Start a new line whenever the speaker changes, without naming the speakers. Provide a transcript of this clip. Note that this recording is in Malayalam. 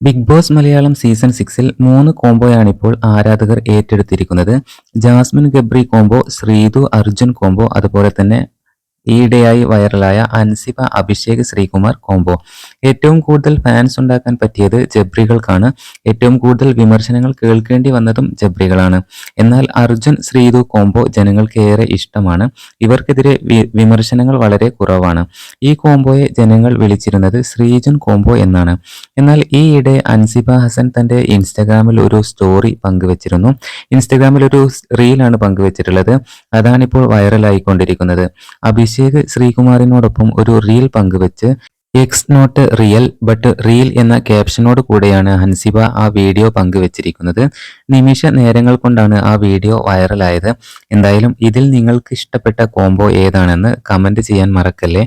ബിഗ് ബോസ് മലയാളം സീസൺ 6-ൽ 3 കോംബോയാണിപ്പോൾ ആരാധകർ ഏറ്റെടുത്തിരിക്കുന്നത്. Jasmine Gabri combo, Sreethu Arjun combo, അതുപോലെ തന്നെ ഈയിടെയായി വൈറലായ അൻസിബ അഭിഷേക് ശ്രീകുമാർ കോംബോ. ഏറ്റവും കൂടുതൽ ഫാൻസ് ഉണ്ടാക്കാൻ പറ്റിയത് ജബ്രികൾക്കാണ്. ഏറ്റവും കൂടുതൽ വിമർശനങ്ങൾ കേൾക്കേണ്ടി വന്നതും ജബ്രികളാണ്. എന്നാൽ അർജുൻ ശ്രീതു കോംബോ ജനങ്ങൾക്ക് ഏറെ ഇഷ്ടമാണ്. ഇവർക്കെതിരെ വിമർശനങ്ങൾ വളരെ കുറവാണ്. ഈ കോംബോയെ ജനങ്ങൾ വിളിച്ചിരുന്നത് ശ്രീജുൻ കോംബോ എന്നാണ്. എന്നാൽ ഈയിടെ അൻസിബ ഹസൻ തന്റെ ഇൻസ്റ്റഗ്രാമിൽ ഒരു സ്റ്റോറി പങ്കുവച്ചിരുന്നു. ഇൻസ്റ്റഗ്രാമിൽ ഒരു റീലാണ് പങ്കുവച്ചിട്ടുള്ളത്. അതാണിപ്പോൾ വൈറലായിക്കൊണ്ടിരിക്കുന്നത്. അഭിഷേക് ശ്രീകുമാറിനോടൊപ്പം ഒരു റീൽ പങ്കുവച്ച് ex not real but reel എന്ന ക്യാപ്ഷനോട് കൂടെയാണ് ഹൻസിബ ആ വീഡിയോ പങ്കുവച്ചിരിക്കുന്നത്. നിമിഷ നേരങ്ങൾ കൊണ്ടാണ് ആ വീഡിയോ വൈറലായത്. എന്തായാലും ഇതിൽ നിങ്ങൾക്ക് ഇഷ്ടപ്പെട്ട കോംബോ ഏതാണെന്ന് കമന്റ് ചെയ്യാൻ മറക്കല്ലേ.